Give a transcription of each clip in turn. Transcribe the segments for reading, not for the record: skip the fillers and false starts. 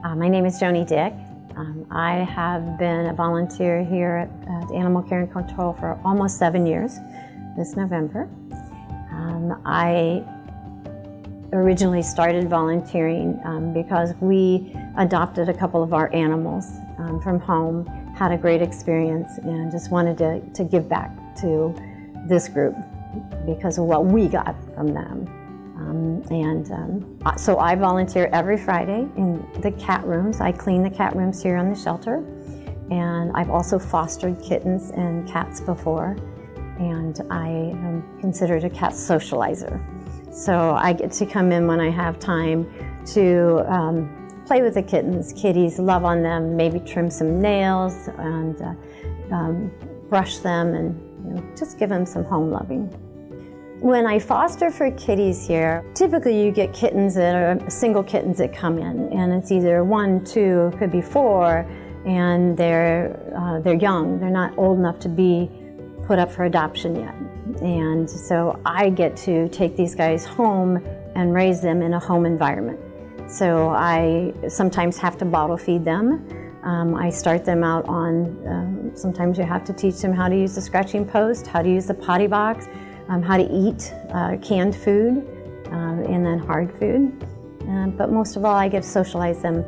My name is Joni Dick. I have been a volunteer here at Animal Care and Control for almost 7 years this November. I originally started volunteering because we adopted a couple of our animals from home, had a great experience, and just wanted to give back to this group because of what we got from them. So I volunteer every Friday in the cat rooms. I clean the cat rooms here on the shelter, and I've also fostered kittens and cats before, and I am considered a cat socializer. So I get to come in when I have time to play with the kittens, kitties, love on them, maybe trim some nails and brush them, and just give them some home loving. When I foster for kitties here, typically you get kittens that are single kittens that come in, and it's either 1, 2, could be 4, and they're young. They're not old enough to be put up for adoption yet. And so I get to take these guys home and raise them in a home environment. So I sometimes have to bottle feed them. I start them out on, sometimes you have to teach them how to use the scratching post, how to use the potty box, how to eat canned food, and then hard food. But most of all, I get to socialize them.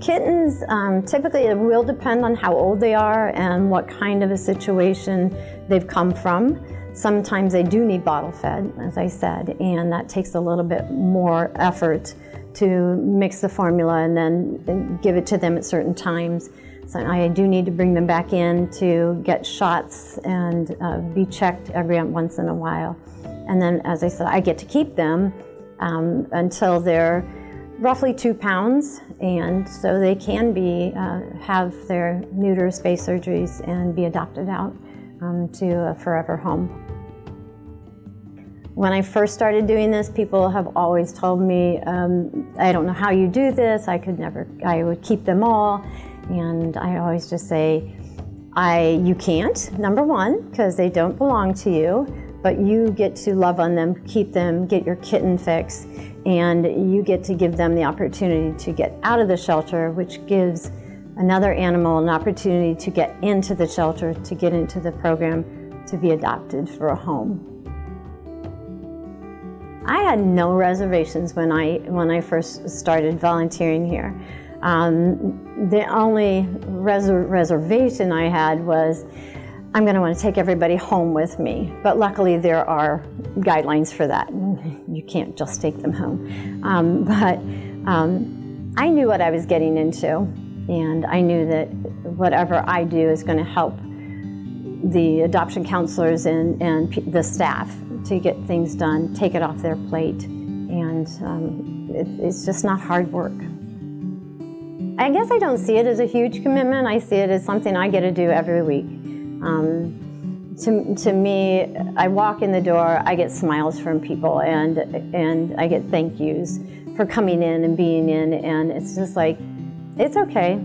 Kittens, typically it will depend on how old they are and what kind of a situation they've come from. Sometimes they do need bottle fed, as I said, and that takes a little bit more effort to mix the formula and then give it to them at certain times. So I do need to bring them back in to get shots and be checked every once in a while. And then, as I said, I get to keep them until they're roughly 2 pounds, and so they can be have their neuter spay surgeries and be adopted out to a forever home. When I first started doing this, people have always told me, I don't know how you do this, I would keep them all. And I always just say, you can't, number one, because they don't belong to you, but you get to love on them, keep them, get your kitten fix, and you get to give them the opportunity to get out of the shelter, which gives another animal an opportunity to get into the shelter, to get into the program, to be adopted for a home. I had no reservations when I first started volunteering here. The only reservation I had was, I'm going to want to take everybody home with me. But luckily there are guidelines for that. You can't just take them home. But I knew what I was getting into, and I knew that whatever I do is going to help the adoption counselors and the staff to get things done, take it off their plate, and it's just not hard work. I guess I don't see it as a huge commitment. I see it as something I get to do every week. To me, I walk in the door, I get smiles from people, and I get thank yous for coming in and being in, and it's just like, it's okay.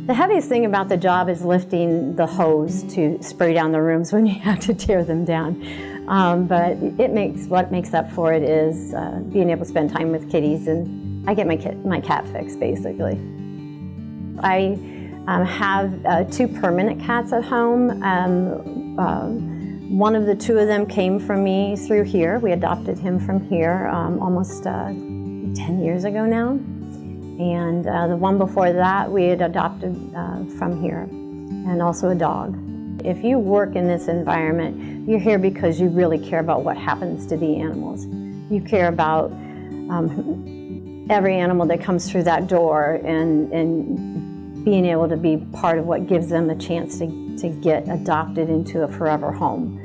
The heaviest thing about the job is lifting the hose to spray down the rooms when you have to tear them down. But what makes up for it is being able to spend time with kitties, and I get my cat fix, basically. I have 2 permanent cats at home. One of the 2 of them came from me through here. We adopted him from here almost 10 years ago now. And the one before that we had adopted from here, and also a dog. If you work in this environment, you're here because you really care about what happens to the animals. You care about every animal that comes through that door, and being able to be part of what gives them a chance to get adopted into a forever home.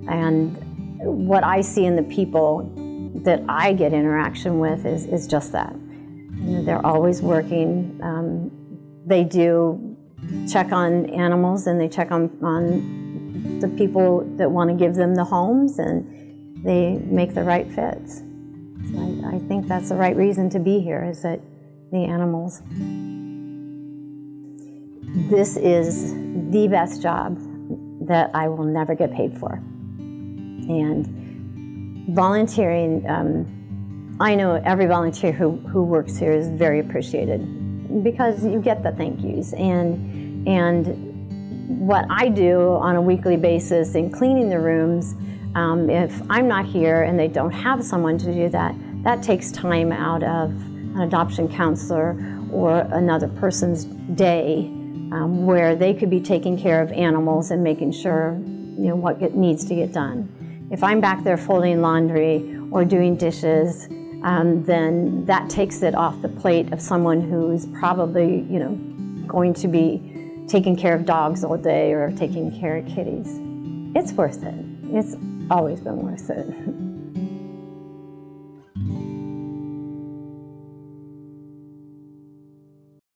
And what I see in the people that I get interaction with is just that. You know, they're always working. They do check on animals, and they check on the people that want to give them the homes, and they make the right fits. So I think that's the right reason to be here, is that the animals. This is the best job that I will never get paid for. And volunteering, I know every volunteer who works here is very appreciated. because you get the thank yous. And what I do on a weekly basis in cleaning the rooms, if I'm not here and they don't have someone to do that, that takes time out of an adoption counselor or another person's day, where they could be taking care of animals and making sure, what needs to get done. If I'm back there folding laundry or doing dishes, then that takes it off the plate of someone who's probably, going to be taking care of dogs all day or taking care of kitties. It's worth it. It's always been worth it.